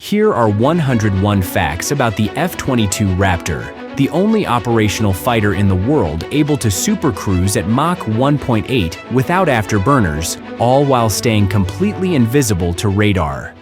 Here are 101 facts about the F-22 Raptor, the only operational fighter in the world able to supercruise at Mach 1.8 without afterburners, all while staying completely invisible to radar.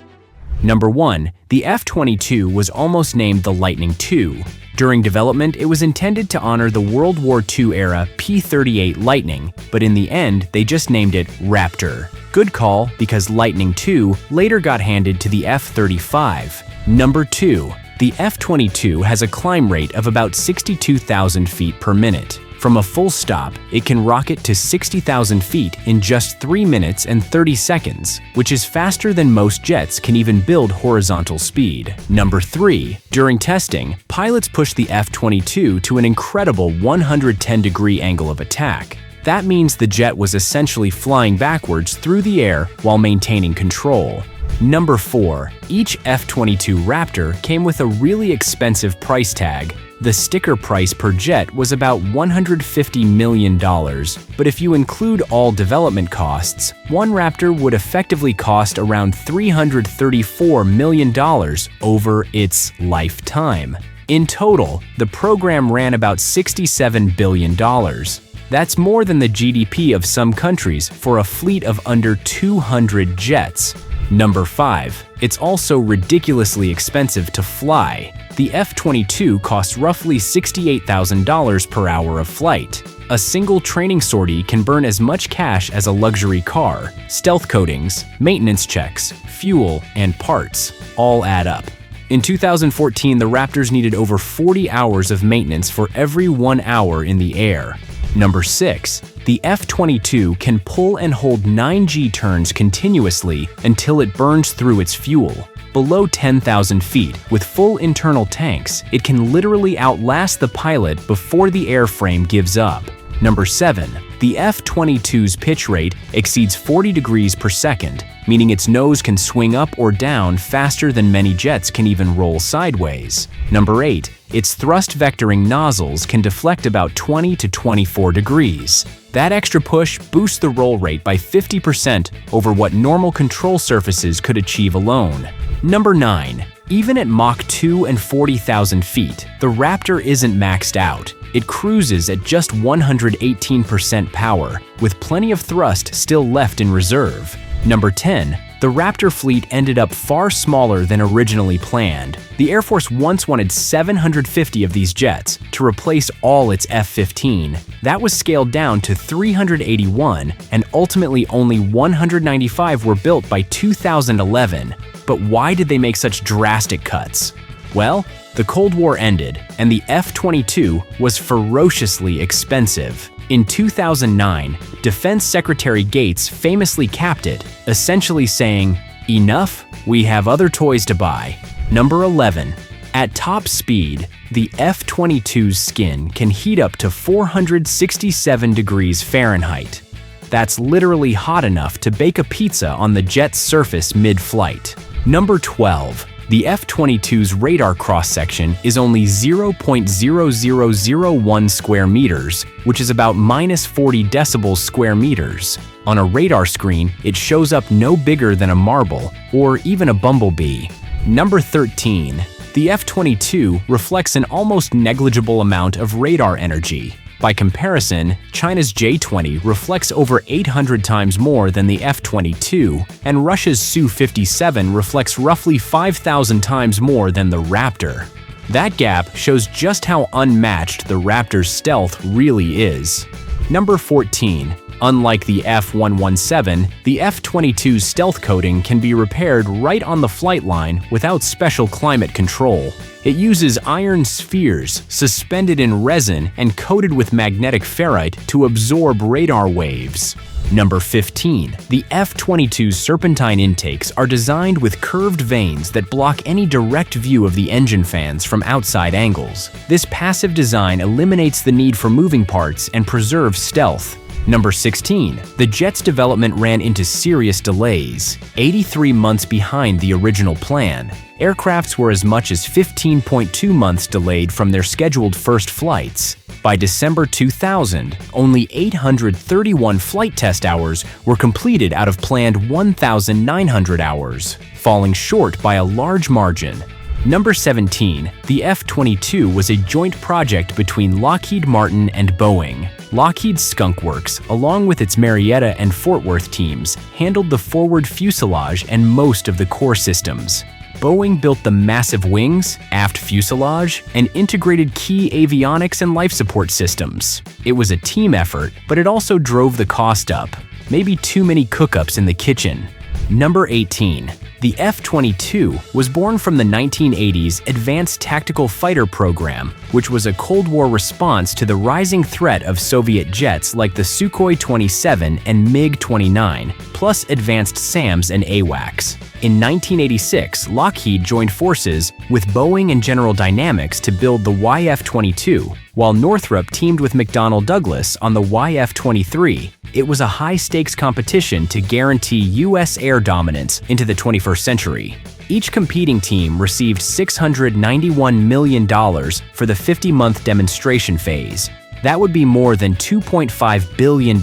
Number 1. The F-22 was almost named the Lightning II. During development, it was intended to honor the World War II-era P-38 Lightning, but in the end, they just named it Raptor. Good call, because Lightning II later got handed to the F-35. Number 2. The F-22 has a climb rate of about 62,000 feet per minute. From a full stop, it can rocket to 60,000 feet in just 3 minutes and 30 seconds, which is faster than most jets can even build horizontal speed. Number 3. During testing, pilots pushed the F-22 to an incredible 110-degree angle of attack. That means the jet was essentially flying backwards through the air while maintaining control. Number 4. Each F-22 Raptor came with a really expensive price tag. The sticker price per jet was about $150 million, but if you include all development costs, one Raptor would effectively cost around $334 million over its lifetime. In total, the program ran about $67 billion. That's more than the GDP of some countries for a fleet of under 200 jets. Number 5. It's also ridiculously expensive to fly. The F-22 costs roughly $68,000 per hour of flight. A single training sortie can burn as much cash as a luxury car. Stealth coatings, maintenance checks, fuel, and parts all add up. In 2014, the Raptors needed over 40 hours of maintenance for every 1 hour in the air. Number 6. The F-22 can pull and hold 9 G-turns continuously until it burns through its fuel. Below 10,000 feet, with full internal tanks, it can literally outlast the pilot before the airframe gives up. Number 7. The F-22's pitch rate exceeds 40 degrees per second, meaning its nose can swing up or down faster than many jets can even roll sideways. Number 8. Its thrust vectoring nozzles can deflect about 20 to 24 degrees. That extra push boosts the roll rate by 50% over what normal control surfaces could achieve alone. Number 9. Even at Mach 2 and 40,000 feet, the Raptor isn't maxed out. It cruises at just 118% power, with plenty of thrust still left in reserve. Number 10. The Raptor fleet ended up far smaller than originally planned. The Air Force once wanted 750 of these jets to replace all its F-15. That was scaled down to 381, and ultimately only 195 were built by 2011. But why did they make such drastic cuts? Well, the Cold War ended, and the F-22 was ferociously expensive. In 2009, Defense Secretary Gates famously capped it, essentially saying, "Enough, we have other toys to buy." Number 11. At top speed, the F-22's skin can heat up to 467 degrees Fahrenheit. That's literally hot enough to bake a pizza on the jet's surface mid-flight. Number 12. The F-22's radar cross-section is only 0.0001 square meters, which is about minus 40 decibels square meters. On a radar screen, it shows up no bigger than a marble, or even a bumblebee. Number 13. The F-22 reflects an almost negligible amount of radar energy. By comparison, China's J-20 reflects over 800 times more than the F-22, and Russia's Su-57 reflects roughly 5,000 times more than the Raptor. That gap shows just how unmatched the Raptor's stealth really is. Number 14. Unlike the F-117, the F-22's stealth coating can be repaired right on the flight line without special climate control. It uses iron spheres suspended in resin and coated with magnetic ferrite to absorb radar waves. Number 15. The F-22's serpentine intakes are designed with curved vanes that block any direct view of the engine fans from outside angles. This passive design eliminates the need for moving parts and preserves stealth. Number 16. The jet's development ran into serious delays, 83 months behind the original plan. Aircrafts were as much as 15.2 months delayed from their scheduled first flights. By December 2000, only 831 flight test hours were completed out of planned 1,900 hours, falling short by a large margin. Number 17. The F-22 was a joint project between Lockheed Martin and Boeing. Lockheed's Skunk Works, along with its Marietta and Fort Worth teams, handled the forward fuselage and most of the core systems. Boeing built the massive wings, aft fuselage, and integrated key avionics and life support systems. It was a team effort, but it also drove the cost up. Maybe too many cookups in the kitchen. Number 18. The F-22 was born from the 1980s Advanced Tactical Fighter program, which was a Cold War response to the rising threat of Soviet jets like the Sukhoi 27 and MiG-29, plus advanced SAMs and AWACS. In 1986, Lockheed joined forces with Boeing and General Dynamics to build the YF-22, while Northrop teamed with McDonnell Douglas on the YF-23. It was a high-stakes competition to guarantee U.S. air dominance into the 21st century. Each competing team received $691 million for the 50-month demonstration phase. That would be more than $2.5 billion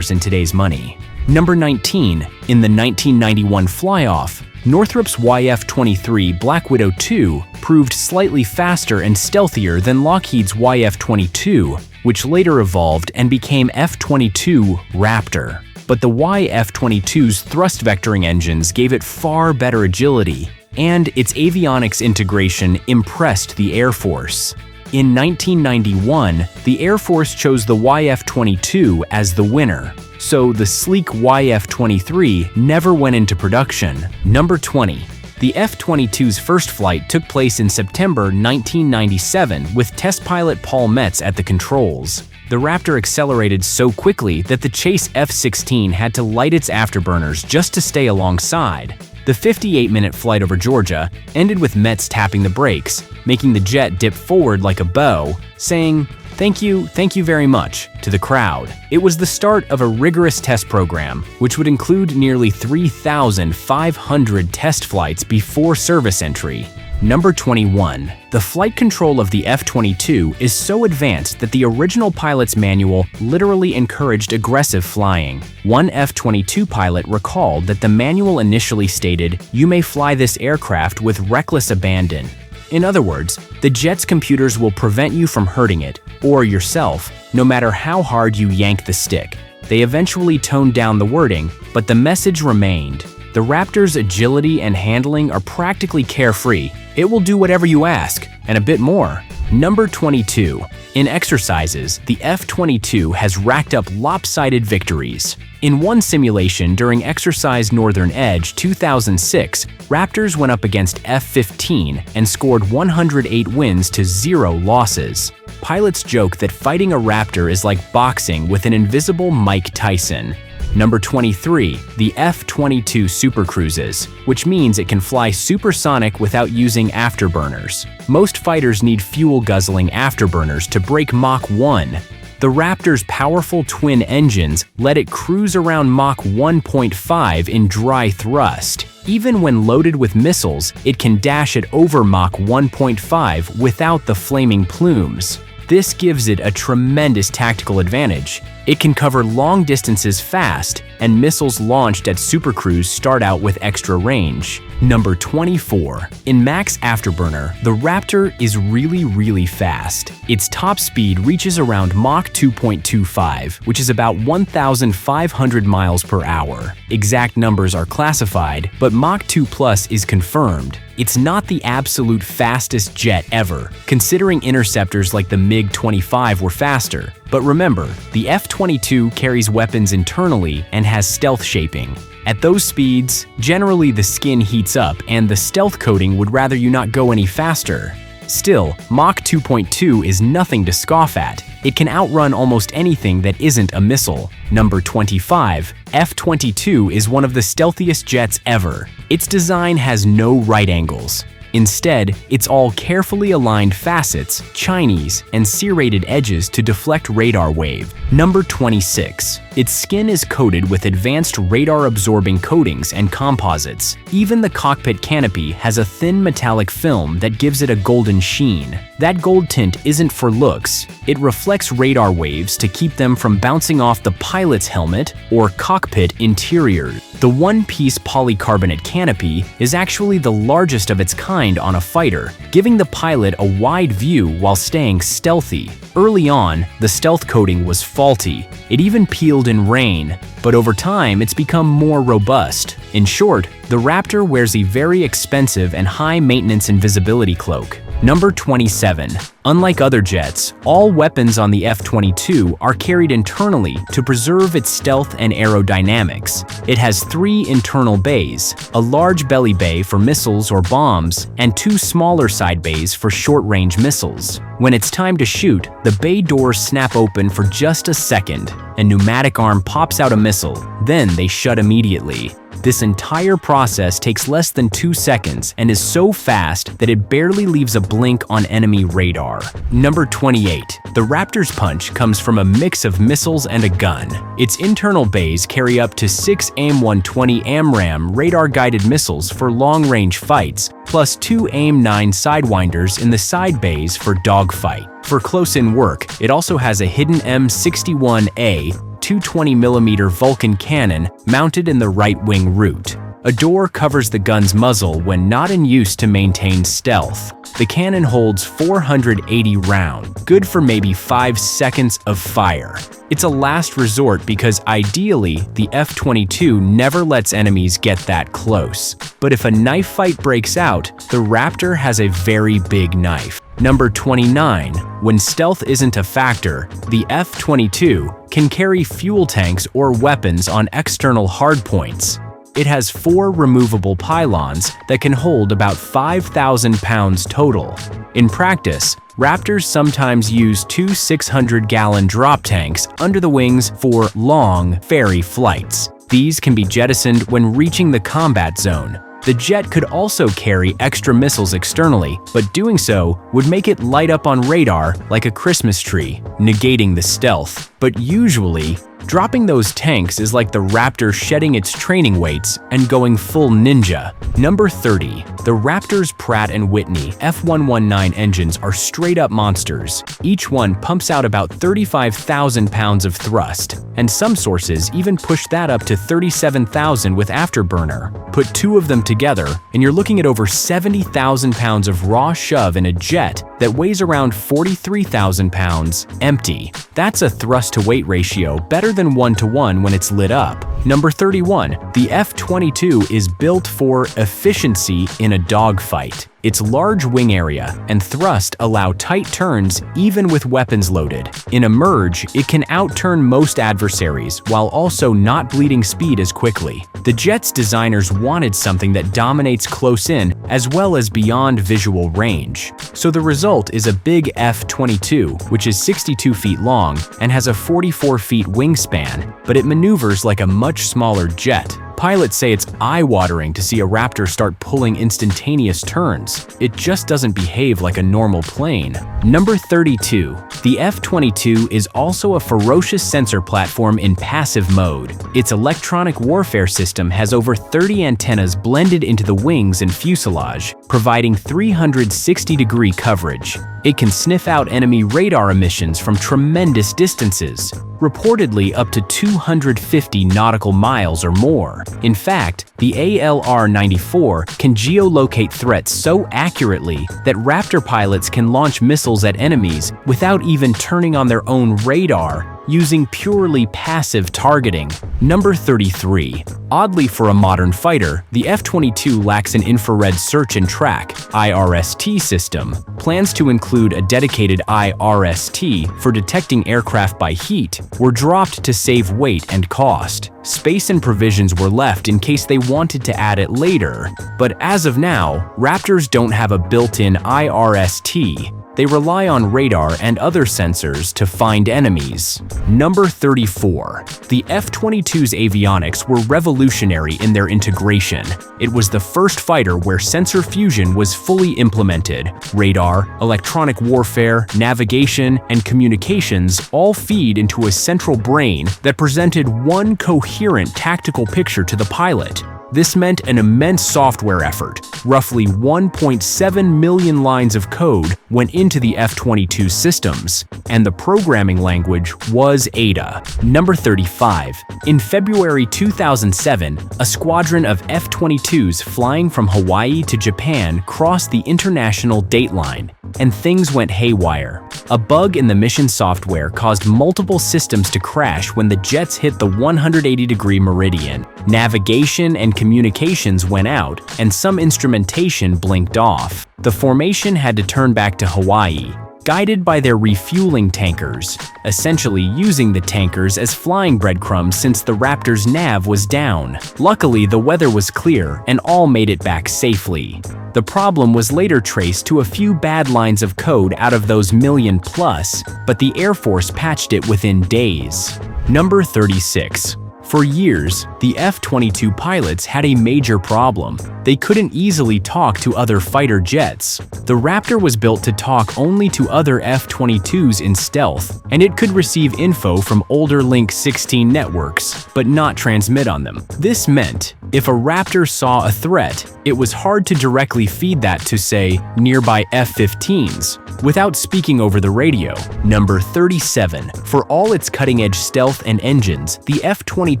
in today's money. Number 19. In the 1991 fly-off, Northrop's YF-23 Black Widow II proved slightly faster and stealthier than Lockheed's YF-22, which later evolved and became F-22 Raptor. But the YF-22's thrust vectoring engines gave it far better agility, and its avionics integration impressed the Air Force. In 1991, the Air Force chose the YF-22 as the winner, so the sleek YF-23 never went into production. Number 20. The F-22's first flight took place in September 1997 with test pilot Paul Metz at the controls. The Raptor accelerated so quickly that the chase F-16 had to light its afterburners just to stay alongside. The 58-minute flight over Georgia ended with Metz tapping the brakes, making the jet dip forward like a bow, saying, thank you very much," to the crowd. It was the start of a rigorous test program, which would include nearly 3,500 test flights before service entry. Number 21. The flight control of the F-22 is so advanced that the original pilot's manual literally encouraged aggressive flying. One F-22 pilot recalled that the manual initially stated, "You may fly this aircraft with reckless abandon." In other words, the jet's computers will prevent you from hurting it, or yourself, no matter how hard you yank the stick. They eventually toned down the wording, but the message remained. The Raptor's agility and handling are practically carefree. It will do whatever you ask, and a bit more. Number 22. In exercises, the F-22 has racked up lopsided victories. In one simulation during Exercise Northern Edge 2006, Raptors went up against F-15 and scored 108 wins to 0 losses. Pilots joke that fighting a Raptor is like boxing with an invisible Mike Tyson. Number 23. The F-22 supercruises, which means it can fly supersonic without using afterburners. Most fighters need fuel-guzzling afterburners to break Mach 1. The Raptor's powerful twin engines let it cruise around Mach 1.5 in dry thrust. Even when loaded with missiles, it can dash at over Mach 1.5 without the flaming plumes. This gives it a tremendous tactical advantage. It can cover long distances fast, and missiles launched at supercruise start out with extra range. Number 24. In max afterburner, the Raptor is really fast. Its top speed reaches around Mach 2.25, which is about 1,500 miles per hour. Exact numbers are classified, but Mach 2 Plus is confirmed. It's not the absolute fastest jet ever, considering interceptors like the MiG-25 were faster. But remember, the F-22 carries weapons internally and has stealth shaping. At those speeds, generally the skin heats up and the stealth coating would rather you not go any faster. Still, Mach 2.2 is nothing to scoff at. It can outrun almost anything that isn't a missile. Number 25. F-22 is one of the stealthiest jets ever. Its design has no right angles. Instead, it's all carefully aligned facets, chinies, and serrated edges to deflect radar wave. Number 26. Its skin is coated with advanced radar-absorbing coatings and composites. Even the cockpit canopy has a thin metallic film that gives it a golden sheen. That gold tint isn't for looks. It reflects radar waves to keep them from bouncing off the pilot's helmet or cockpit interior. The one-piece polycarbonate canopy is actually the largest of its kind on a fighter, giving the pilot a wide view while staying stealthy. Early on, the stealth coating was faulty. It even peeled in rain, but over time it's become more robust. In short, the Raptor wears a very expensive and high-maintenance invisibility cloak. Number 27. Unlike other jets, all weapons on the F-22 are carried internally to preserve its stealth and aerodynamics. It has 3 internal bays, a large belly bay for missiles or bombs, and 2 smaller side bays for short-range missiles. When it's time to shoot, the bay doors snap open for just a second. A pneumatic arm pops out a missile, then they shut immediately. This entire process takes less than 2 seconds and is so fast that it barely leaves a blink on enemy radar. Number 28. The Raptor's punch comes from a mix of missiles and a gun. Its internal bays carry up to 6 AIM-120 AMRAAM radar-guided missiles for long-range fights, plus 2 AIM-9 sidewinders in the side bays for dogfight. For close-in work, it also has a hidden M61A 220mm Vulcan cannon mounted in the right wing root. A door covers the gun's muzzle when not in use to maintain stealth. The cannon holds 480 rounds, good for maybe 5 seconds of fire. It's a last resort because ideally, the F-22 never lets enemies get that close. But if a knife fight breaks out, the Raptor has a very big knife. Number 29. When stealth isn't a factor, the F-22 can carry fuel tanks or weapons on external hardpoints. It has 4 removable pylons that can hold about 5,000 pounds total. In practice, Raptors sometimes use 2 600-gallon drop tanks under the wings for long ferry flights. These can be jettisoned when reaching the combat zone. The jet could also carry extra missiles externally, but doing so would make it light up on radar like a Christmas tree, negating the stealth. But usually, dropping those tanks is like the Raptor shedding its training weights and going full ninja. Number 30. The Raptor's Pratt Whitney F119 engines are straight-up monsters. Each one pumps out about 35,000 pounds of thrust, and some sources even push that up to 37,000 with afterburner. Put 2 of them together, and you're looking at over 70,000 pounds of raw shove in a jet that weighs around 43,000 pounds empty. That's a thrust-to-weight ratio better than 1-to-1 when it's lit up. Number 31. The F-22 is built for efficiency in a dogfight. Its large wing area and thrust allow tight turns even with weapons loaded. In a merge, it can outturn most adversaries while also not bleeding speed as quickly. The jet's designers wanted something that dominates close in as well as beyond visual range. So the result is a big F-22, which is 62 feet long and has a 44 feet wingspan, but it maneuvers like a much smaller jet. Pilots say it's eye-watering to see a Raptor start pulling instantaneous turns. It just doesn't behave like a normal plane. Number 32. The F-22 is also a ferocious sensor platform in passive mode. Its electronic warfare system has over 30 antennas blended into the wings and fuselage, providing 360-degree coverage. It can sniff out enemy radar emissions from tremendous distances, reportedly up to 250 nautical miles or more. In fact, the ALR-94 can geolocate threats so accurately that Raptor pilots can launch missiles at enemies without even turning on their own radar, using purely passive targeting. Number 33. Oddly for a modern fighter, the F-22 lacks an infrared search and track (IRST) system. Plans to include a dedicated IRST for detecting aircraft by heat were dropped to save weight and cost. Space and provisions were left in case they wanted to add it later, but as of now, Raptors don't have a built-in IRST. They rely on radar and other sensors to find enemies. Number 34. The F-22's avionics were revolutionary in their integration. It was the first fighter where sensor fusion was fully implemented. Radar, electronic warfare, navigation, and communications all feed into a central brain that presented one coherent tactical picture to the pilot. This meant an immense software effort. Roughly 1.7 million lines of code went into the F-22 systems, and the programming language was Ada. Number 35. In February 2007, a squadron of F-22s flying from Hawaii to Japan crossed the international date line, and things went haywire. A bug in the mission software caused multiple systems to crash when the jets hit the 180-degree meridian. Navigation and communications went out, and some instrumentation blinked off. The formation had to turn back to Hawaii, guided by their refueling tankers, essentially using the tankers as flying breadcrumbs since the Raptor's nav was down. Luckily, the weather was clear and all made it back safely. The problem was later traced to a few bad lines of code out of those million plus, but the Air Force patched it within days. Number 36. For years, the F-22 pilots had a major problem. They couldn't easily talk to other fighter jets. The Raptor was built to talk only to other F-22s in stealth, and it could receive info from older Link 16 networks, but not transmit on them. This meant, if a Raptor saw a threat, it was hard to directly feed that to, say, nearby F-15s, without speaking over the radio. Number 37. For all its cutting-edge stealth and engines, the F-22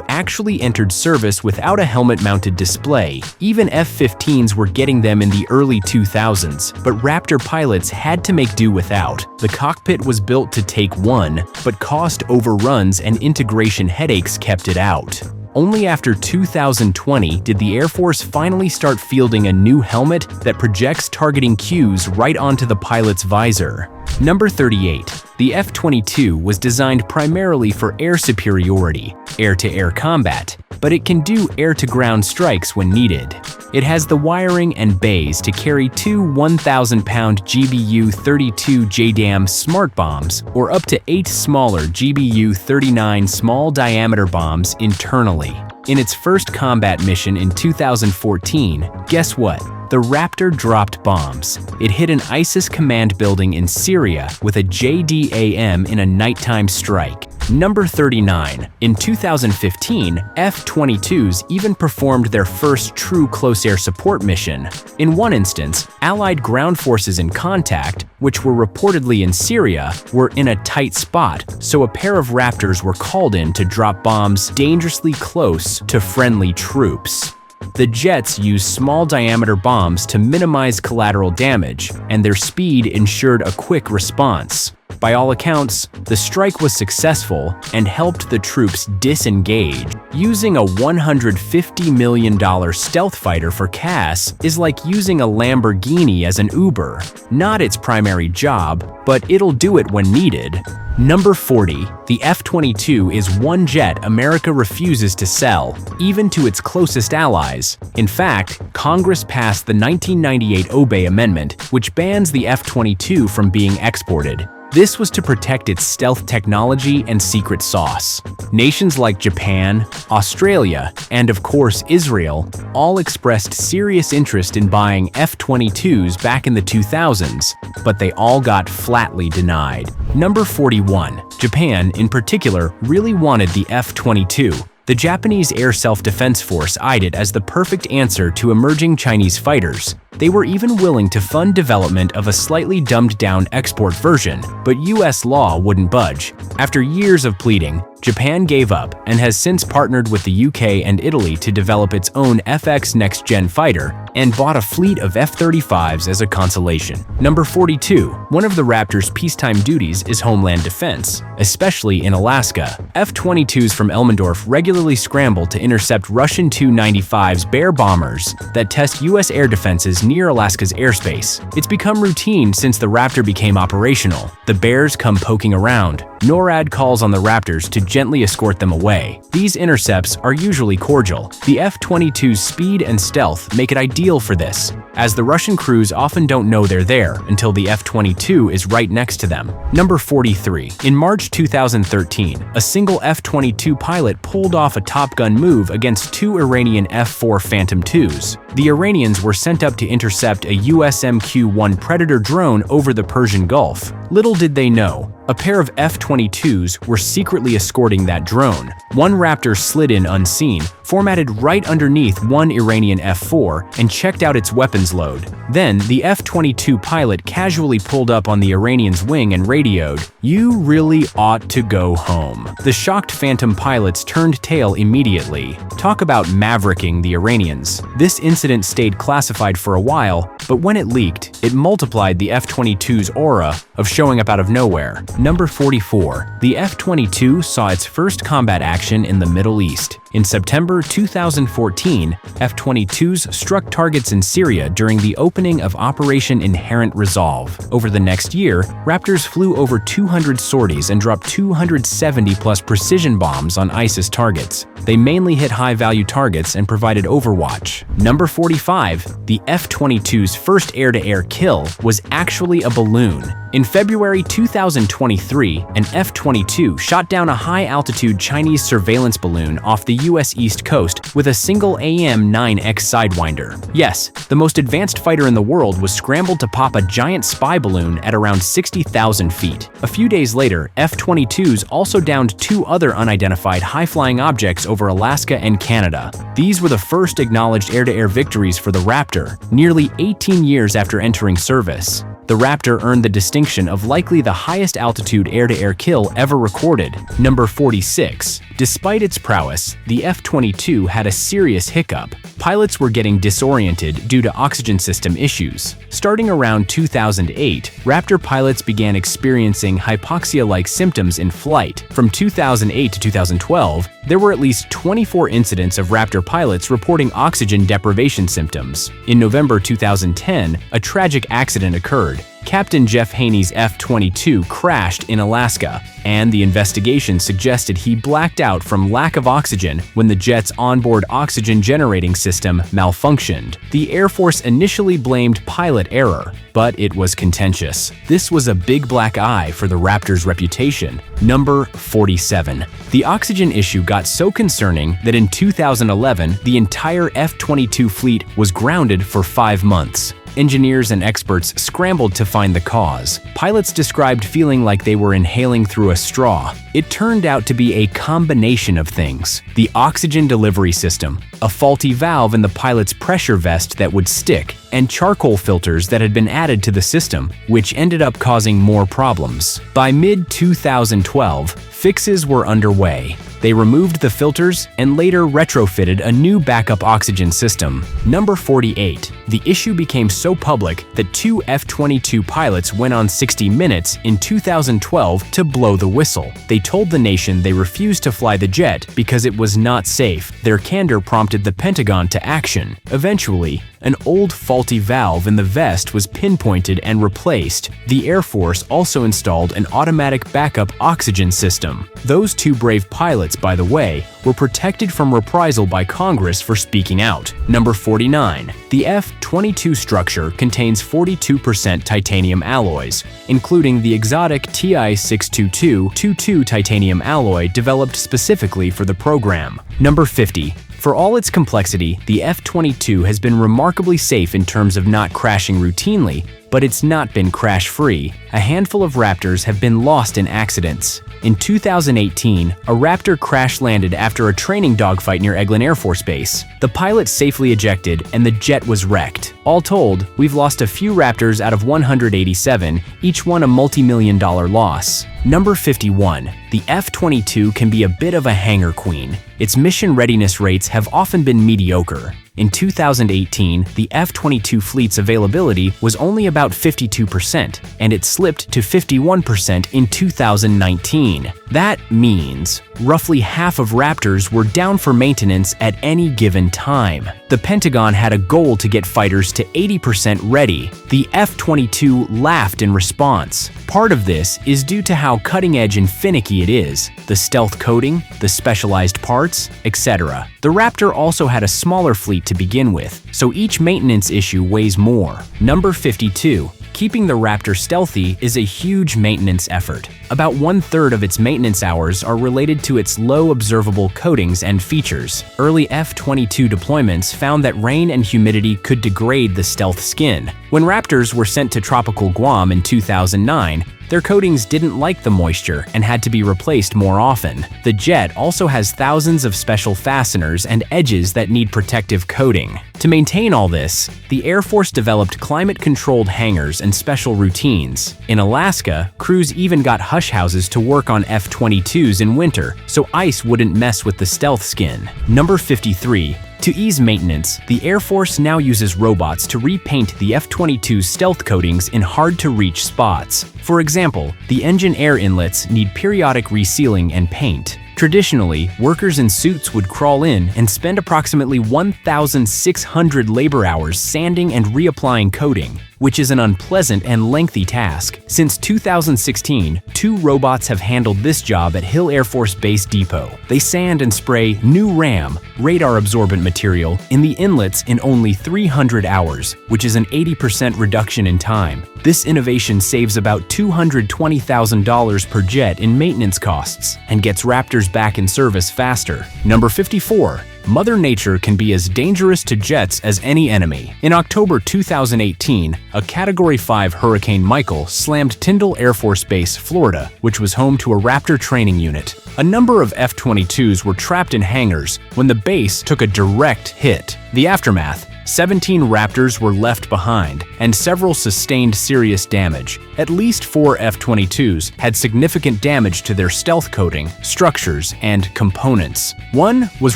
actually entered service without a helmet-mounted display. Even F-15s were getting them in the early 2000s, but Raptor pilots had to make do without. The cockpit was built to take one, but cost overruns and integration headaches kept it out. Only after 2020 did the Air Force finally start fielding a new helmet that projects targeting cues right onto the pilot's visor. Number 38. The F-22 was designed primarily for air superiority, air-to-air combat, but it can do air-to-ground strikes when needed. It has the wiring and bays to carry two 1,000-pound GBU-32 JDAM smart bombs or up to 8 smaller GBU-39 small-diameter bombs internally. In its first combat mission in 2014, guess what? The Raptor dropped bombs. It hit an ISIS command building in Syria with a JDAM in a nighttime strike. Number 39. In 2015, F-22s even performed their first true close air support mission. In one instance, Allied ground forces in contact, which were reportedly in Syria, were in a tight spot, so a pair of Raptors were called in to drop bombs dangerously close to friendly troops. The jets used small-diameter bombs to minimize collateral damage, and their speed ensured a quick response. By all accounts, the strike was successful and helped the troops disengage. Using a $150 million stealth fighter for CAS is like using a Lamborghini as an Uber. Not its primary job, but it'll do it when needed. Number 40. The F-22 is one jet America refuses to sell, even to its closest allies. In fact, Congress passed the 1998 Obey Amendment, which bans the F-22 from being exported. This was to protect its stealth technology and secret sauce. Nations like Japan, Australia, and of course Israel all expressed serious interest in buying F-22s back in the 2000s, but they all got flatly denied. Number 41. Japan, in particular, really wanted the F-22. The Japanese Air Self-Defense Force eyed it as the perfect answer to emerging Chinese fighters. They were even willing to fund development of a slightly dumbed-down export version, but US law wouldn't budge. After years of pleading, Japan gave up and has since partnered with the UK and Italy to develop its own FX next-gen fighter and bought a fleet of F-35s as a consolation. Number 42. One of the Raptor's peacetime duties is homeland defense, especially in Alaska. F-22s from Elmendorf regularly scramble to intercept Russian Tu-95's Bear bombers that test US air defenses near Alaska's airspace. It's become routine since the Raptor became operational. The Bears come poking around, NORAD calls on the Raptors to gently escort them away. These intercepts are usually cordial. The F-22's speed and stealth make it ideal for this, as the Russian crews often don't know they're there until the F-22 is right next to them. Number 43. In March 2013, a single F-22 pilot pulled off a Top Gun move against two Iranian F-4 Phantom IIs. The Iranians were sent up to intercept a USMQ-1 Predator drone over the Persian Gulf. Little did they know, a pair of F-22s were secretly escorting that drone. One Raptor slid in unseen, formatted right underneath one Iranian F-4, and checked out its weapons load. Then, the F-22 pilot casually pulled up on the Iranian's wing and radioed, "You really ought to go home." The shocked Phantom pilots turned tail immediately. Talk about mavericking the Iranians. This incident stayed classified for a while, but when it leaked, it multiplied the F-22's aura of showing up out of nowhere. Number 44. The F-22 saw its first combat action in the Middle East. In September 2014, F-22s struck targets in Syria during the opening of Operation Inherent Resolve. Over the next year, Raptors flew over 200 sorties and dropped 270-plus precision bombs on ISIS targets. They mainly hit high-value targets and provided overwatch. Number 45. The F-22's first air-to-air kill was actually a balloon. In February 2023, an F-22 shot down a high-altitude Chinese surveillance balloon off the U.S. East Coast with a single AIM-9X Sidewinder. Yes, the most advanced fighter in the world was scrambled to pop a giant spy balloon at around 60,000 feet. A few days later, F-22s also downed two other unidentified high-flying objects over Alaska and Canada. These were the first acknowledged air-to-air victories for the Raptor, nearly 18 years after entering service. The Raptor earned the distinction of likely the highest altitude air-to-air kill ever recorded. Number 46. Despite its prowess, the F-22 had a serious hiccup. Pilots were getting disoriented due to oxygen system issues. Starting around 2008, Raptor pilots began experiencing hypoxia-like symptoms in flight. From 2008 to 2012, there were at least 24 incidents of Raptor pilots reporting oxygen deprivation symptoms. In November 2010, a tragic accident occurred. Captain Jeff Haney's F-22 crashed in Alaska, and the investigation suggested he blacked out from lack of oxygen when the jet's onboard oxygen generating system malfunctioned. The Air Force initially blamed pilot error, but it was contentious. This was a big black eye for the Raptor's reputation. Number 47. The oxygen issue got so concerning that in 2011, the entire F-22 fleet was grounded for 5 months. Engineers and experts scrambled to find the cause. Pilots described feeling like they were inhaling through a straw. It turned out to be a combination of things: the oxygen delivery system, a faulty valve in the pilot's pressure vest that would stick, and charcoal filters that had been added to the system, which ended up causing more problems. By mid-2012, fixes were underway. They removed the filters and later retrofitted a new backup oxygen system. Number 48. The issue became so public that two F-22 pilots went on 60 Minutes in 2012 to blow the whistle. They told the nation they refused to fly the jet because it was not safe. Their candor prompted the Pentagon to action. Eventually, an old faulty valve in the vest was pinpointed and replaced. The Air Force also installed an automatic backup oxygen system. Those two brave pilots, by the way, were protected from reprisal by Congress for speaking out. Number 49. The F-22 structure contains 42% titanium alloys, including the exotic TI-622-22 titanium alloy developed specifically for the program. Number 50. For all its complexity, the F-22 has been remarkably safe in terms of not crashing routinely, but it's not been crash-free. A handful of Raptors have been lost in accidents. In 2018, a Raptor crash-landed after a training dogfight near Eglin Air Force Base. The pilot safely ejected and the jet was wrecked. All told, we've lost a few Raptors out of 187, each one a multi-million-dollar loss. Number 51. The F-22 can be a bit of a hangar queen. Its mission readiness rates have often been mediocre. In 2018, the F-22 fleet's availability was only about 52%, and it slipped to 51% in 2019. That means roughly half of Raptors were down for maintenance at any given time. The Pentagon had a goal to get fighters to 80% ready. The F-22 laughed in response. Part of this is due to how cutting-edge and finicky it is, the stealth coating, the specialized parts, etc. The Raptor also had a smaller fleet to begin with, so each maintenance issue weighs more. Number 52. Keeping the Raptor stealthy is a huge maintenance effort. About 1/3 of its maintenance hours are related to its low observable coatings and features. Early F-22 deployments found that rain and humidity could degrade the stealth skin. When Raptors were sent to tropical Guam in 2009, their coatings didn't like the moisture and had to be replaced more often. The jet also has thousands of special fasteners and edges that need protective coating. To maintain all this, the Air Force developed climate-controlled hangars and special routines. In Alaska, crews even got hush houses to work on F-22s in winter, so ice wouldn't mess with the stealth skin. Number 53. To ease maintenance, the Air Force now uses robots to repaint the F-22's stealth coatings in hard-to-reach spots. For example, the engine air inlets need periodic resealing and paint. Traditionally, workers in suits would crawl in and spend approximately 1,600 labor hours sanding and reapplying coating, which is an unpleasant and lengthy task. Since 2016, 2 robots have handled this job at Hill Air Force Base Depot. They sand and spray new RAM, radar-absorbent material, in the inlets in only 300 hours, which is an 80% reduction in time. This innovation saves about $220,000 per jet in maintenance costs and gets Raptors back in service faster. Number 54. Mother Nature can be as dangerous to jets as any enemy. In October 2018, a Category 5 Hurricane Michael slammed Tyndall Air Force Base, Florida, which was home to a Raptor training unit. A number of F-22s were trapped in hangars when the base took a direct hit. The aftermath: 17 Raptors were left behind, and several sustained serious damage. At least 4 F-22s had significant damage to their stealth coating, structures, and components. One was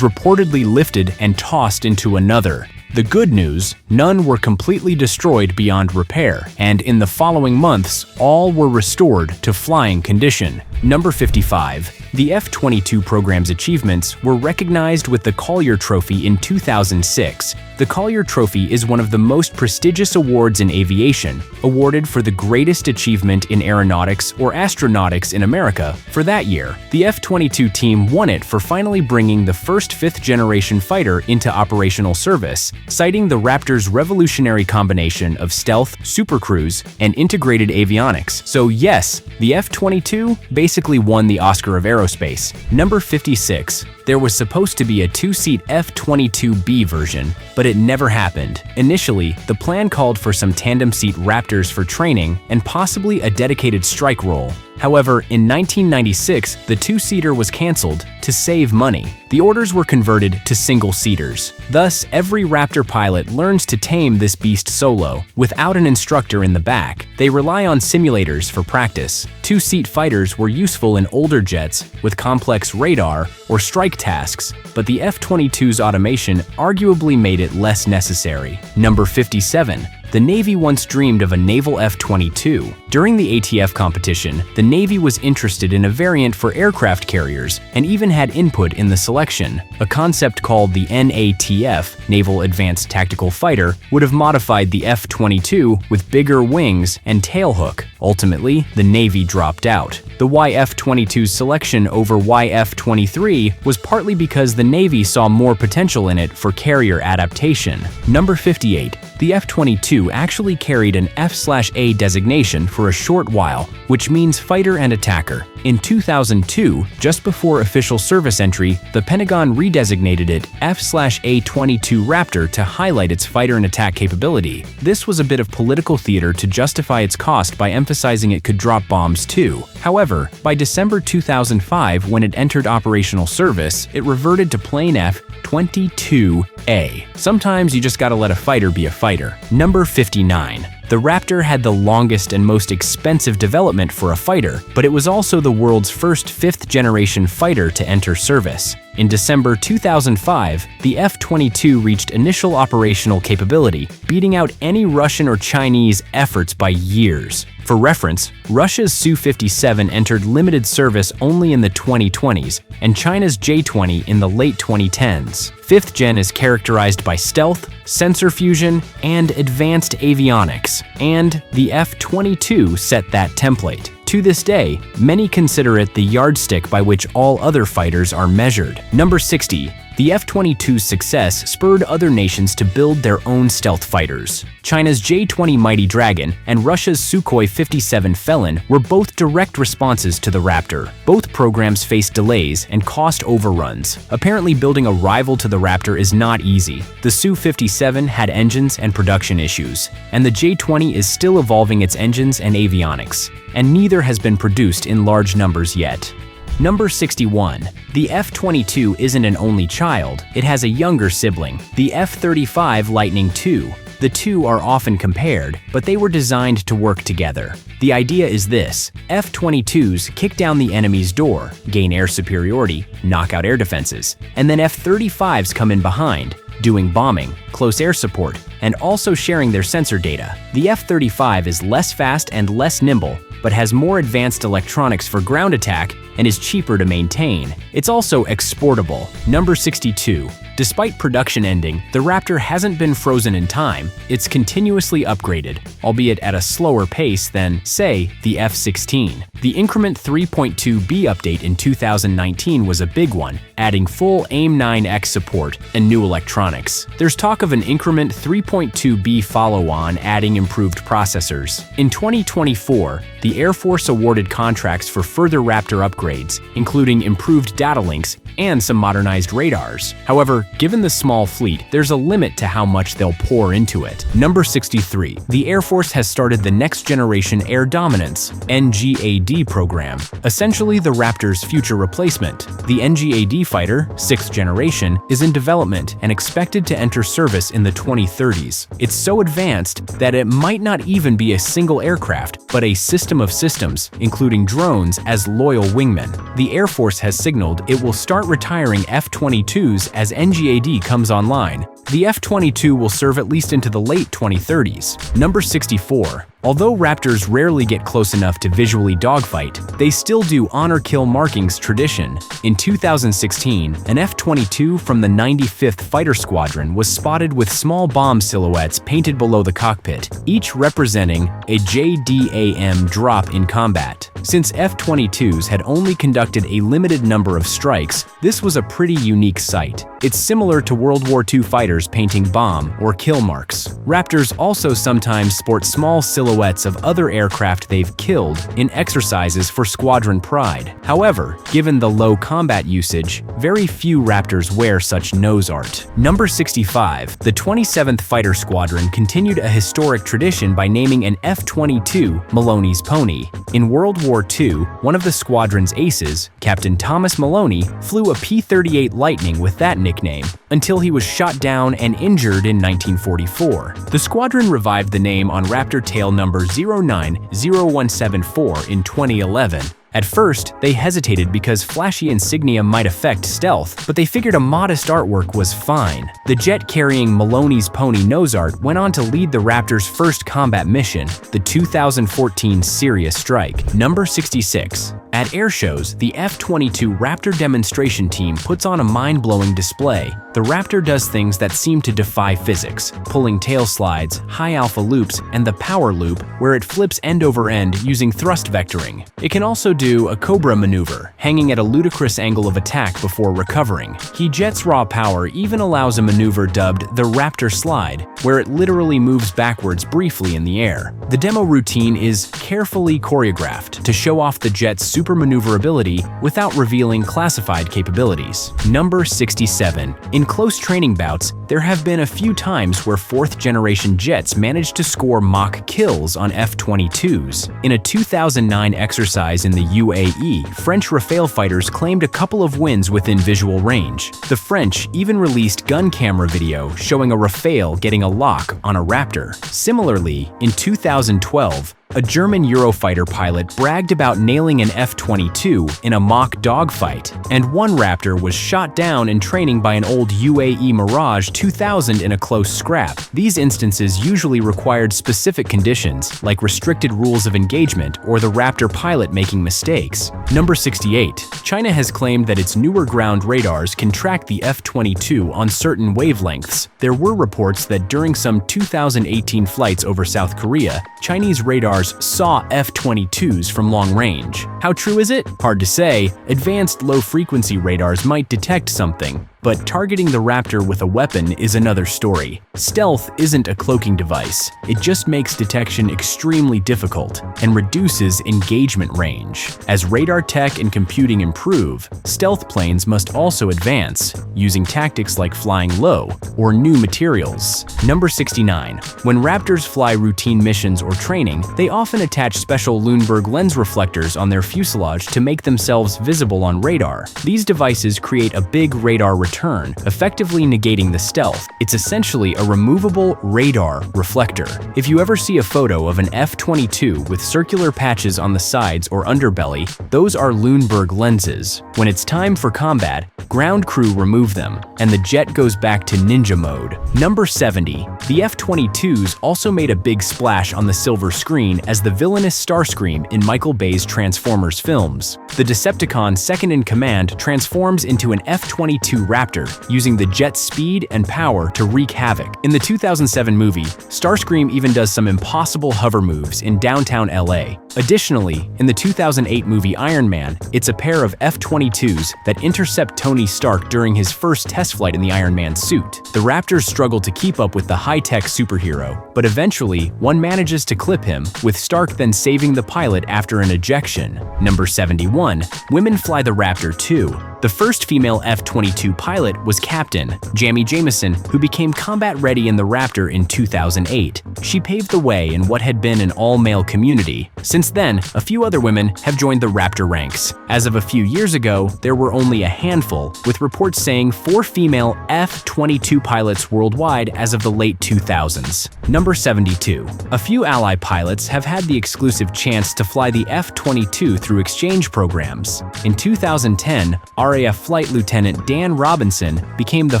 reportedly lifted and tossed into another. The good news: none were completely destroyed beyond repair, and in the following months, all were restored to flying condition. Number 55. The F-22 program's achievements were recognized with the Collier Trophy in 2006. The Collier Trophy is one of the most prestigious awards in aviation, awarded for the greatest achievement in aeronautics or astronautics in America for that year. The F-22 team won it for finally bringing the first 5th-generation fighter into operational service, citing the Raptor's revolutionary combination of stealth, supercruise, and integrated avionics. So yes, the F-22 basically won the Oscar of aerospace. Number 56. There was supposed to be a 2-seat F-22B version, but it never happened. Initially, the plan called for some tandem-seat Raptors for training and possibly a dedicated strike role. However, in 1996, the 2-seater was canceled to save money. The orders were converted to single-seaters. Thus, every Raptor pilot learns to tame this beast solo, without an instructor in the back. They rely on simulators for practice. 2-seat fighters were useful in older jets with complex radar or strike tasks, but the F-22's automation arguably made it less necessary. Number 57. The Navy once dreamed of a naval F-22. During the ATF competition, the Navy was interested in a variant for aircraft carriers and even had input in the selection. A concept called the NATF, Naval Advanced Tactical Fighter, would have modified the F-22 with bigger wings and tailhook. Ultimately, the Navy dropped out. The YF-22's selection over YF-23 was partly because the Navy saw more potential in it for carrier adaptation. Number 58. The F-22 actually carried an F/A designation for a short while, which means fighter and attacker. In 2002, just before official service entry, the Pentagon redesignated it F/A-22 Raptor to highlight its fighter and attack capability. This was a bit of political theater to justify its cost by emphasizing it could drop bombs too. However, by December 2005, when it entered operational service, it reverted to plain F-22A. Sometimes you just gotta let a fighter be a fighter. Number 59. The Raptor had the longest and most expensive development for a fighter, but it was also the world's first 5th-generation fighter to enter service. In December 2005, the F-22 reached initial operational capability, beating out any Russian or Chinese efforts by years. For reference, Russia's Su-57 entered limited service only in the 2020s, and China's J-20 in the late 2010s. 5th Gen is characterized by stealth, sensor fusion, and advanced avionics, and the F-22 set that template. To this day, many consider it the yardstick by which all other fighters are measured. Number 60. The F-22's success spurred other nations to build their own stealth fighters. China's J-20 Mighty Dragon and Russia's Sukhoi 57 Felon were both direct responses to the Raptor. Both programs faced delays and cost overruns. Apparently, building a rival to the Raptor is not easy. The Su-57 had engines and production issues, and the J-20 is still evolving its engines and avionics, and neither has been produced in large numbers yet. Number 61. The F-22 isn't an only child, it has a younger sibling, the F-35 Lightning II. The two are often compared, but they were designed to work together. The idea is this: F-22s kick down the enemy's door, gain air superiority, knock out air defenses, and then F-35s come in behind, doing bombing, close air support, and also sharing their sensor data. The F-35 is less fast and less nimble, but has more advanced electronics for ground attack and is cheaper to maintain. It's also exportable. Number 62. Despite production ending, the Raptor hasn't been frozen in time. It's continuously upgraded, albeit at a slower pace than, say, the F-16. The Increment 3.2b update in 2019 was a big one, adding full AIM-9X support and new electronics. There's talk of an Increment 3.2b follow-on adding improved processors. In 2024, the Air Force awarded contracts for further Raptor upgrades, including improved data links and some modernized radars. However, given the small fleet, there's a limit to how much they'll pour into it. Number 63. The Air Force has started the Next Generation Air Dominance (NGAD) program, essentially the Raptor's future replacement. The NGAD fighter, 6th generation, is in development and expected to enter service in the 2030s. It's so advanced that it might not even be a single aircraft, but a system of systems, including drones as loyal wingmen. The Air Force has signaled it will start retiring F-22s as NGAD comes online. The F-22 will serve at least into the late 2030s. Number 64. Although Raptors rarely get close enough to visually dogfight, they still do honor-kill markings tradition. In 2016, an F-22 from the 95th Fighter Squadron was spotted with small bomb silhouettes painted below the cockpit, each representing a JDAM drop in combat. Since F-22s had only conducted a limited number of strikes, this was a pretty unique sight. It's similar to World War II fighters painting bomb or kill marks. Raptors also sometimes sport small silhouettes of other aircraft they've killed in exercises for squadron pride. However, given the low combat usage, very few Raptors wear such nose art. Number 65. The 27th Fighter Squadron continued a historic tradition by naming an F-22 Maloney's Pony. In World War II, one of the squadron's aces, Captain Thomas Maloney, flew a P-38 Lightning with that nickname until he was shot down and injured in 1944. The squadron revived the name on Raptor tail number 090174 in 2011. At first, they hesitated because flashy insignia might affect stealth, but they figured a modest artwork was fine. The jet carrying Maloney's Pony nose art went on to lead the Raptor's first combat mission, the 2014 Syria strike. Number 66. At air shows, the F-22 Raptor demonstration team puts on a mind-blowing display. The Raptor does things that seem to defy physics, pulling tail slides, high alpha loops, and the power loop, where it flips end over end using thrust vectoring. It can also do a Cobra maneuver, hanging at a ludicrous angle of attack before recovering. He jets raw power even allows a maneuver dubbed the Raptor slide, where it literally moves backwards briefly in the air. The demo routine is carefully choreographed to show off the jet's super maneuverability without revealing classified capabilities. Number 67. In close training bouts, there have been a few times where 4th generation jets managed to score mock kills on F-22s. In a 2009 exercise in the UAE, French Rafale fighters claimed a couple of wins within visual range. The French even released gun camera video showing a Rafale getting a lock on a Raptor. Similarly, in 2012, A German Eurofighter pilot bragged about nailing an F-22 in a mock dogfight, and one Raptor was shot down in training by an old UAE Mirage 2000 in a close scrap. These instances usually required specific conditions, like restricted rules of engagement or the Raptor pilot making mistakes. Number 68. China has claimed that its newer ground radars can track the F-22 on certain wavelengths. There were reports that during some 2018 flights over South Korea, Chinese radars saw F-22s from long range. How true is it? Hard to say. Advanced low-frequency radars might detect something, but targeting the Raptor with a weapon is another story. Stealth isn't a cloaking device. It just makes detection extremely difficult and reduces engagement range. As radar tech and computing improve, stealth planes must also advance, using tactics like flying low or new materials. Number 69. When Raptors fly routine missions or training, they often attach special Lundberg lens reflectors on their fuselage to make themselves visible on radar. These devices create a big radar return, effectively negating the stealth. It's essentially a removable radar reflector. If you ever see a photo of an F-22 with circular patches on the sides or underbelly, those are Lundberg lenses. When it's time for combat, ground crew remove them, and the jet goes back to ninja mode. Number 70. The F-22s also made a big splash on the silver screen as the villainous Starscream in Michael Bay's Transformers films. The Decepticon second-in-command transforms into an F-22 Raptor, using the jet's speed and power to wreak havoc. In the 2007 movie, Starscream even does some impossible hover moves in downtown LA. Additionally, in the 2008 movie Iron Man, it's a pair of F-22s that intercept Tony Stark during his first test flight in the Iron Man suit. The Raptors struggle to keep up with the high-tech superhero, but eventually, one manages to clip him, with Stark then saving the pilot after an ejection. Number 71. Women fly the Raptor too. The first female F-22 pilot was Captain Jamie Jameson, who became combat-ready in the Raptor in 2008. She paved the way in what had been an all-male community. Since then, a few other women have joined the Raptor ranks. As of a few years ago, there were only a handful, with reports saying 4 female F-22 pilots worldwide as of the late 2000s. Number 72. A few ally pilots have had the exclusive chance to fly the F-22 through exchange programs. In 2010, RAF Flight Lieutenant Dan Robinson became the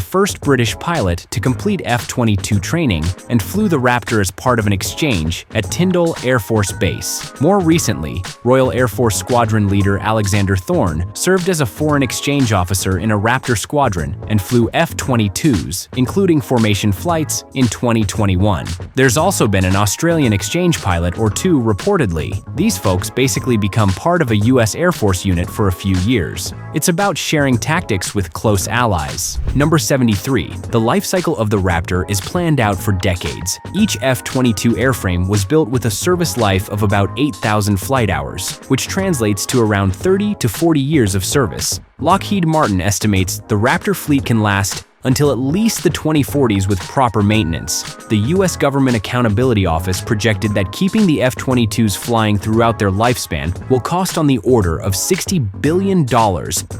first British pilot to complete F-22 training and flew the Raptor as part of an exchange at Tyndall Air Force Base. More recently, Royal Air Force Squadron leader Alexander Thorne served as a foreign exchange officer in a Raptor squadron and flew F-22s, including formation flights, in 2021. There's also been an Australian exchange pilot or two reportedly. These folks basically become part of a US Air Force unit for a few years. It's about sharing tactics with close allies. Number 73. The life cycle of the Raptor is planned out for decades. Each F-22 airframe was built with a service life of about 8,000 flight hours, which translates to around 30 to 40 years of service. Lockheed Martin estimates the Raptor fleet can last until at least the 2040s with proper maintenance. The US Government Accountability Office projected that keeping the F-22s flying throughout their lifespan will cost on the order of $60 billion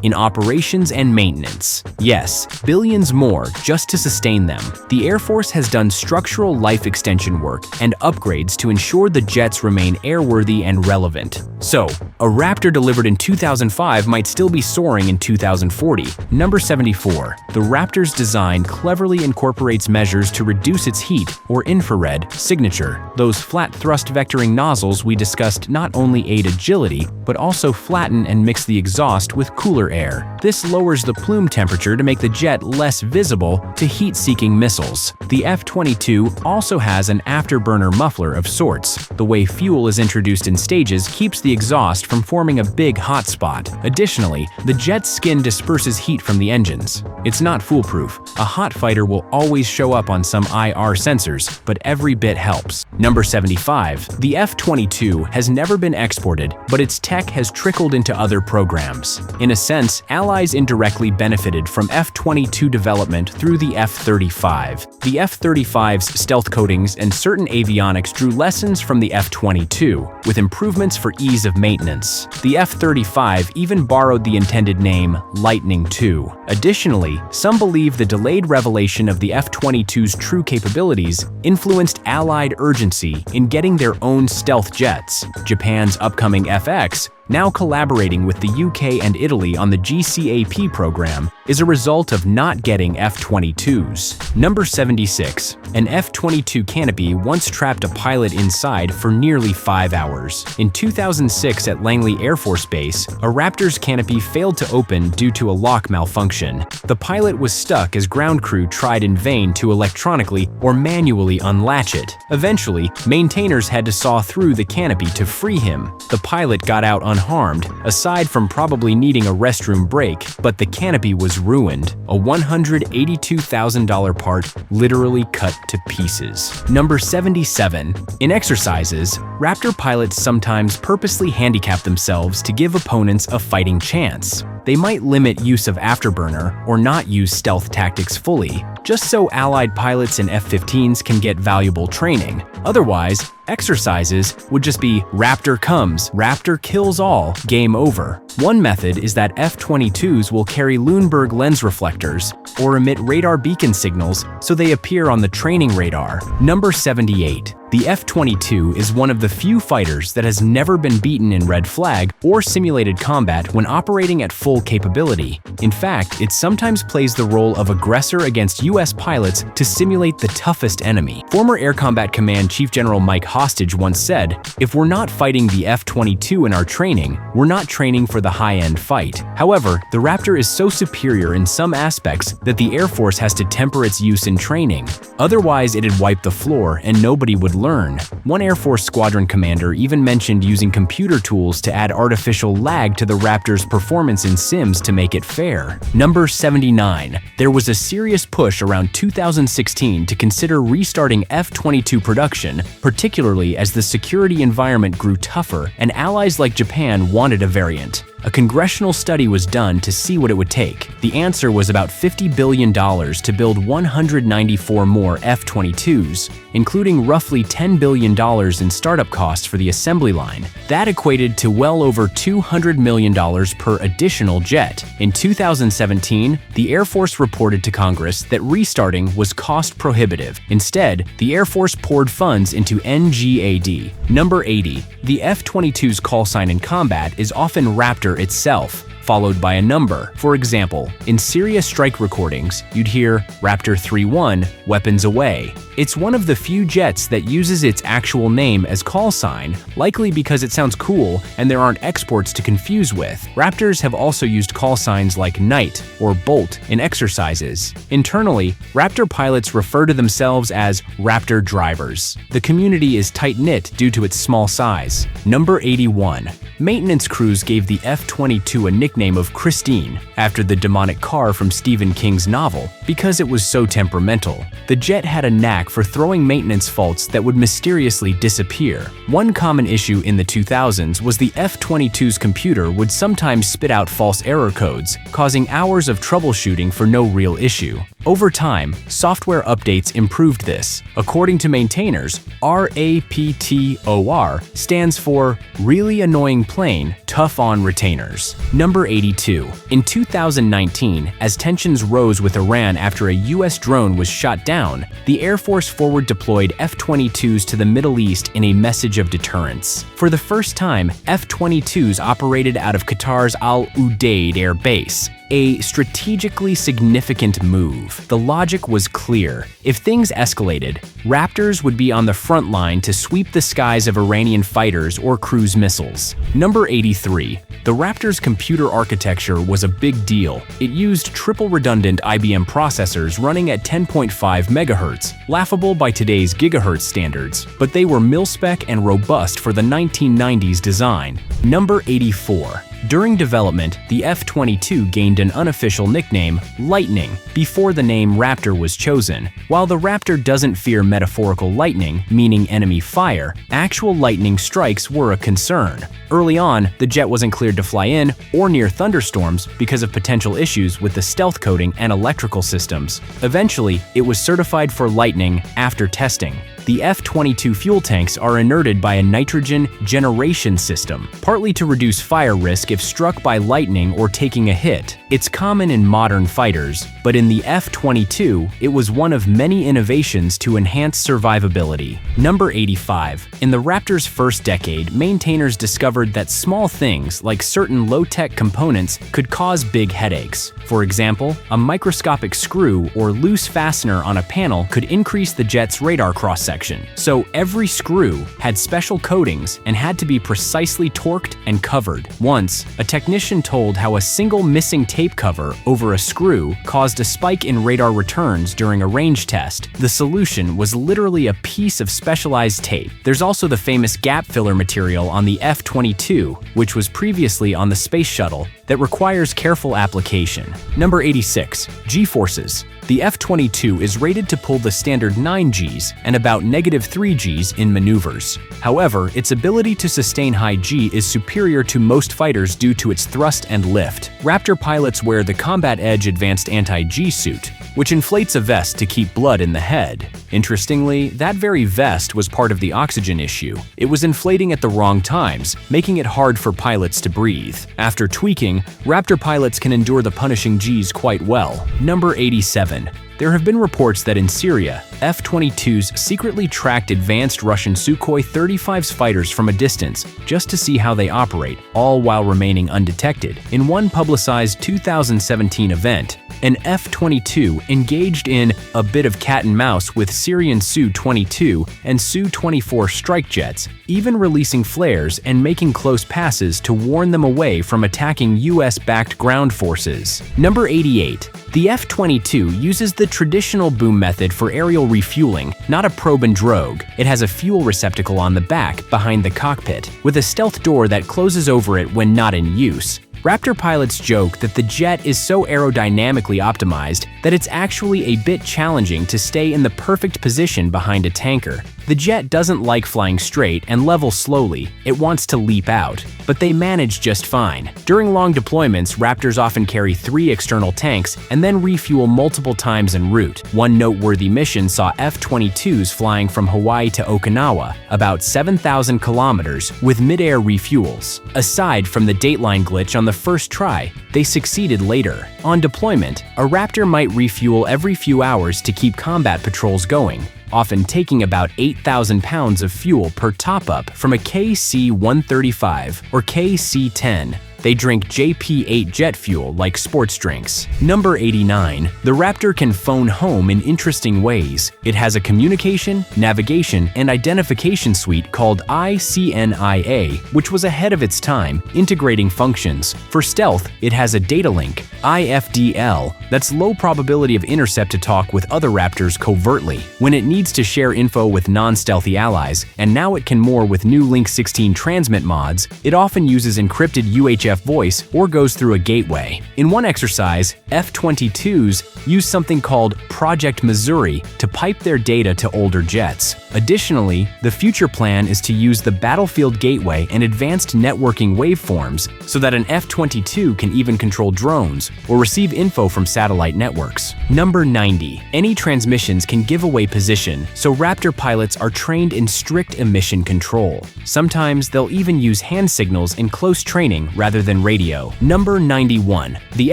in operations and maintenance. Yes, billions more just to sustain them. The Air Force has done structural life extension work and upgrades to ensure the jets remain airworthy and relevant. So, a Raptor delivered in 2005 might still be soaring in 2040. Number 74. The Raptor's design cleverly incorporates measures to reduce its heat or infrared signature. Those flat thrust vectoring nozzles we discussed not only aid agility, but also flatten and mix the exhaust with cooler air. This lowers the plume temperature to make the jet less visible to heat-seeking missiles. The F-22 also has an afterburner muffler of sorts. The way fuel is introduced in stages keeps the exhaust from forming a big hot spot. Additionally, the jet's skin disperses heat from the engines. It's not foolproof. A hot fighter will always show up on some IR sensors, but every bit helps. Number 75. The F-22 has never been exported, but its tech has trickled into other programs. In a sense, allies indirectly benefited from F-22 development through the F-35. The F-35's stealth coatings and certain avionics drew lessons from the F-22, with improvements for ease of maintenance. The F-35 even borrowed the intended name Lightning II. Additionally, some believe believe the delayed revelation of the F-22's true capabilities influenced Allied urgency in getting their own stealth jets. Japan's upcoming FX, now collaborating with the UK and Italy on the GCAP program, is a result of not getting F-22s. Number 76. An F-22 canopy once trapped a pilot inside for nearly 5 hours. In 2006 at Langley Air Force Base, a Raptor's canopy failed to open due to a lock malfunction. The pilot was stuck as ground crew tried in vain to electronically or manually unlatch it. Eventually, maintainers had to saw through the canopy to free him. The pilot got out unharmed, aside from probably needing a restroom break, but the canopy was ruined. A $182,000 part literally cut to pieces. Number 77. In exercises, Raptor pilots sometimes purposely handicap themselves to give opponents a fighting chance. They might limit use of afterburner or not use stealth tactics fully, just so Allied pilots in F-15s can get valuable training. Otherwise, exercises would just be Raptor comes, Raptor kills all, game over. One method is that F-22s will carry Lundberg lens reflectors or emit radar beacon signals so they appear on the training radar. Number 78. The F-22 is one of the few fighters that has never been beaten in red flag or simulated combat when operating at full capability. In fact, it sometimes plays the role of aggressor against US pilots to simulate the toughest enemy. Former Air Combat Command Chief General Mike Hostage once said, "If we're not fighting the F-22 in our training, we're not training for the high-end fight." However, the Raptor is so superior in some aspects that the Air Force has to temper its use in training. Otherwise, it'd wipe the floor and nobody would learn. One Air Force squadron commander even mentioned using computer tools to add artificial lag to the Raptor's performance in sims to make it fair. Number 79. There was a serious push around 2016 to consider restarting F-22 production, particularly as the security environment grew tougher and allies like Japan wanted a variant. A congressional study was done to see what it would take. The answer was about $50 billion to build 194 more F-22s, including roughly $10 billion in startup costs for the assembly line. That equated to well over $200 million per additional jet. In 2017, the Air Force reported to Congress that restarting was cost prohibitive. Instead, the Air Force poured funds into NGAD. Number 80. The F-22's call sign in combat is often Raptor itself, followed by a number. For example, in Syria strike recordings, you'd hear Raptor 3-1, weapons away. It's one of the few jets that uses its actual name as call sign, likely because it sounds cool and there aren't exports to confuse with. Raptors have also used call signs like Knight or Bolt in exercises. Internally, Raptor pilots refer to themselves as Raptor drivers. The community is tight-knit due to its small size. Number 81. Maintenance crews gave the F-22 a nickname of Christine, after the demonic car from Stephen King's novel, because it was so temperamental. The jet had a knack for throwing maintenance faults that would mysteriously disappear. One common issue in the 2000s was the F-22's computer would sometimes spit out false error codes, causing hours of troubleshooting for no real issue. Over time, software updates improved this. According to maintainers, RAPTOR stands for Really Annoying Plane, Tough on Retainers. Number 82. In 2019, as tensions rose with Iran after a US drone was shot down, the Air Force forward deployed F-22s to the Middle East in a message of deterrence. For the first time, F-22s operated out of Qatar's Al Udeid Air Base, a strategically significant move. The logic was clear. If things escalated, Raptors would be on the front line to sweep the skies of Iranian fighters or cruise missiles. Number 83. The Raptor's computer architecture was a big deal. It used triple redundant IBM processors running at 10.5 MHz, laughable by today's gigahertz standards, but they were mil-spec and robust for the 1990s design. Number 84. During development, the F-22 gained an unofficial nickname, Lightning, before the name Raptor was chosen. While the Raptor doesn't fear metaphorical lightning, meaning enemy fire, actual lightning strikes were a concern. Early on, the jet wasn't cleared to fly in or near thunderstorms because of potential issues with the stealth coating and electrical systems. Eventually, it was certified for lightning after testing. the F-22 fuel tanks are inerted by a nitrogen generation system, partly to reduce fire risk if struck by lightning or taking a hit. It's common in modern fighters, but in the F-22, it was one of many innovations to enhance survivability. Number 85. In the Raptor's first decade, maintainers discovered that small things like certain low-tech components could cause big headaches. For example, a microscopic screw or loose fastener on a panel could increase the jet's radar cross-section. So every screw had special coatings and had to be precisely torqued and covered. Once, a technician told how a single missing tape cover over a screw caused a spike in radar returns during a range test. The solution was literally a piece of specialized tape. There's also the famous gap filler material on the F-22, which was previously on the space shuttle, that requires careful application. Number 86. G-forces. The F-22 is rated to pull the standard 9 Gs and about -3 Gs in maneuvers. However, its ability to sustain high G is superior to most fighters due to its thrust and lift. Raptor pilots wear the Combat Edge Advanced Anti-G suit, which inflates a vest to keep blood in the head. Interestingly, that very vest was part of the oxygen issue. It was inflating at the wrong times, making it hard for pilots to breathe. After tweaking, Raptor pilots can endure the punishing Gs quite well. Number 87. There have been reports that in Syria, F-22s secretly tracked advanced Russian Sukhoi 35's fighters from a distance just to see how they operate, all while remaining undetected. In one publicized 2017 event, an F-22 engaged in a bit of cat and mouse with Syrian Su-22 and Su-24 strike jets, even releasing flares and making close passes to warn them away from attacking US-backed ground forces. Number 88. The F-22 uses the traditional boom method for aerial refueling, not a probe and drogue. It has a fuel receptacle on the back, behind the cockpit, with a stealth door that closes over it when not in use. Raptor pilots joke that the jet is so aerodynamically optimized that it's actually a bit challenging to stay in the perfect position behind a tanker. The jet doesn't like flying straight and level slowly, it wants to leap out, but they manage just fine. During long deployments, Raptors often carry 3 external tanks and then refuel multiple times en route. One noteworthy mission saw F-22s flying from Hawaii to Okinawa, about 7,000 kilometers, with mid-air refuels. Aside from the dateline glitch on the first try, they succeeded later. On deployment, a Raptor might refuel every few hours to keep combat patrols going, often taking about 8,000 pounds of fuel per top-up from a KC-135 or KC-10. They drink JP-8 jet fuel like sports drinks. Number 89. The Raptor can phone home in interesting ways. It has a communication, navigation, and identification suite called ICNIA, which was ahead of its time, integrating functions. For stealth, it has a data link, IFDL, that's low probability of intercept to talk with other Raptors covertly when it needs to share info with non-stealthy allies, and now it can more with new Link 16 transmit mods. It often uses encrypted UHF voice or goes through a gateway. In one exercise, F-22s use something called Project Missouri to pipe their data to older jets. Additionally, the future plan is to use the Battlefield Gateway and advanced networking waveforms so that an F-22 can even control drones or receive info from satellite networks. Number 90. Any transmissions can give away position, so Raptor pilots are trained in strict emission control. Sometimes they'll even use hand signals in close training rather than radio. Number 91. The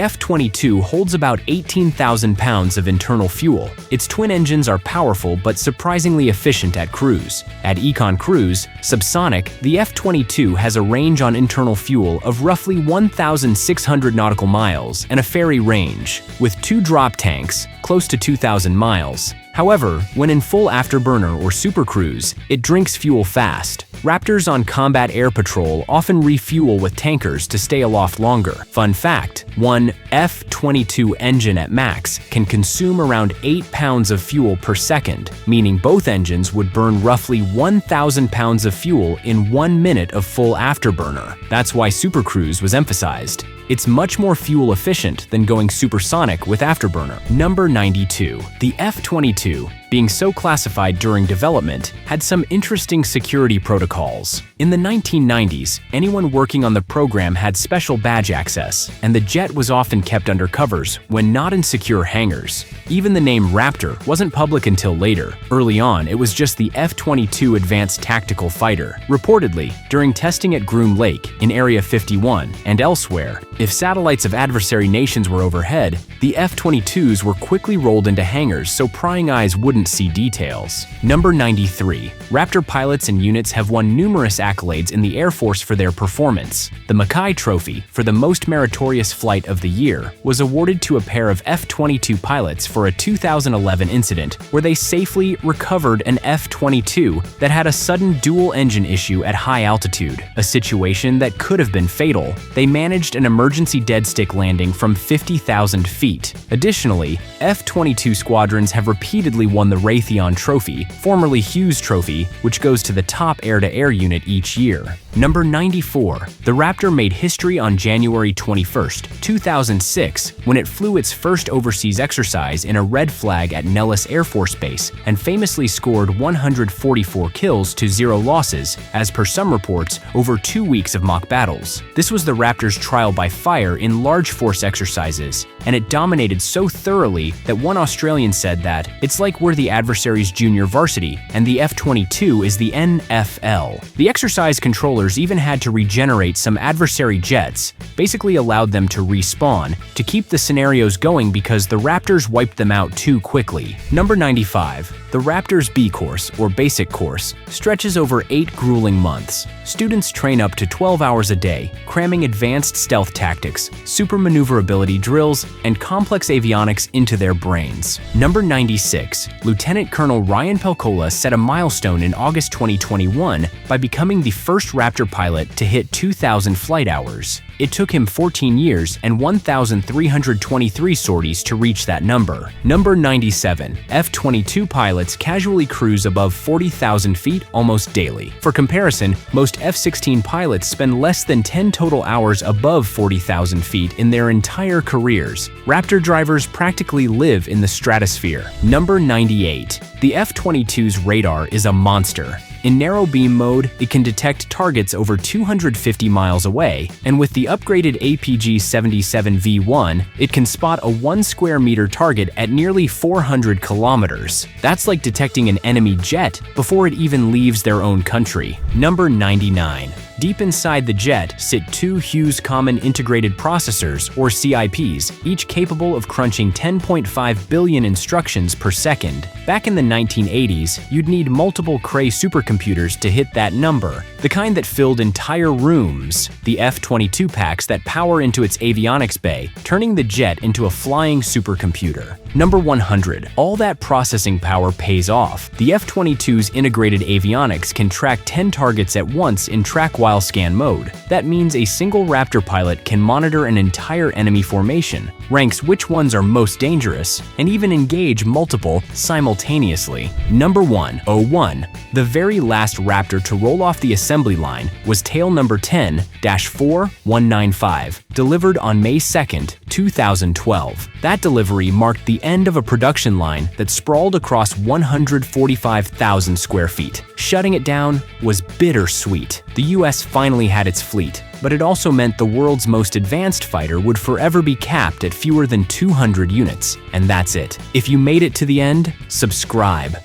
F-22 holds about 18,000 pounds of internal fuel. Its twin engines are powerful but surprisingly efficient at cruise. At Econ Cruise, subsonic, the F-22 has a range on internal fuel of roughly 1,600 nautical miles and a ferry range, with 2 drop tanks, close to 2,000 miles. However, when in full afterburner or supercruise, it drinks fuel fast. Raptors on combat air patrol often refuel with tankers to stay aloft longer. Fun fact, one F-22 engine at max can consume around 8 pounds of fuel per second, meaning both engines would burn roughly 1,000 pounds of fuel in 1 minute of full afterburner. That's why supercruise was emphasized. It's much more fuel efficient than going supersonic with afterburner. Number 92. The F-22 being so classified during development, had some interesting security protocols. In the 1990s, anyone working on the program had special badge access, and the jet was often kept under covers when not in secure hangars. Even the name Raptor wasn't public until later. Early on, it was just the F-22 Advanced Tactical Fighter. Reportedly, during testing at Groom Lake, in Area 51, and elsewhere, if satellites of adversary nations were overhead, the F-22s were quickly rolled into hangars so prying eyes wouldn't see details. Number 93. Raptor pilots and units have won numerous accolades in the Air Force for their performance. The Mackay Trophy for the most meritorious flight of the year was awarded to a pair of F-22 pilots for a 2011 incident where they safely recovered an F-22 that had a sudden dual-engine issue at high altitude, a situation that could have been fatal. They managed an emergency dead-stick landing from 50,000 feet. Additionally, F-22 squadrons have repeatedly won the Raytheon Trophy, formerly Hughes Trophy, which goes to the top air-to-air unit each year. Number 94. The Raptor made history on January 21, 2006, when it flew its first overseas exercise in a red flag at Nellis Air Force Base and famously scored 144 kills to 0 losses, as per some reports, over 2 weeks of mock battles. This was the Raptor's trial by fire in large force exercises, and it dominated so thoroughly that one Australian said that, "It's like we're the adversary's junior varsity, and the F-22 is the NFL." The exercise controllers even had to regenerate some adversary jets, basically allowed them to respawn, to keep the scenarios going because the Raptors wiped them out too quickly. Number 95. The Raptor's B course, or basic course, stretches over 8 grueling months. Students train up to 12 hours a day, cramming advanced stealth tactics, super maneuverability drills, and complex avionics into their brains. Number 96. Lieutenant Colonel Ryan Pelcola set a milestone in August 2021 by becoming the first Raptor pilot to hit 2,000 flight hours. It took him 14 years and 1,323 sorties to reach that number. Number 97. F-22 pilots casually cruise above 40,000 feet almost daily. For comparison, most F-16 pilots spend less than 10 total hours above 40,000 feet in their entire careers. Raptor drivers practically live in the stratosphere. Number 98. The F-22's radar is a monster. In narrow beam mode, it can detect targets over 250 miles away, and with the upgraded APG-77V1, it can spot a 1 square meter target at nearly 400 kilometers. That's like detecting an enemy jet before it even leaves their own country. Number 99. Deep inside the jet sit 2 Hughes Common Integrated Processors, or CIPs, each capable of crunching 10.5 billion instructions per second. Back in the 1980s, you'd need multiple Cray supercomputers to hit that number, the kind that filled entire rooms, the F-22 packs that power into its avionics bay, turning the jet into a flying supercomputer. Number 100. All that processing power pays off. The F-22's integrated avionics can track 10 targets at once in track-while scan mode. That means a single Raptor pilot can monitor an entire enemy formation, ranks which ones are most dangerous, and even engage multiple simultaneously. Number 101. The very last Raptor to roll off the assembly line was tail number 10-4195, delivered on May 2nd, 2012. That delivery marked the end of a production line that sprawled across 145,000 square feet. Shutting it down was bittersweet. The US finally had its fleet, but it also meant the world's most advanced fighter would forever be capped at fewer than 200 units. And that's it. If you made it to the end, subscribe.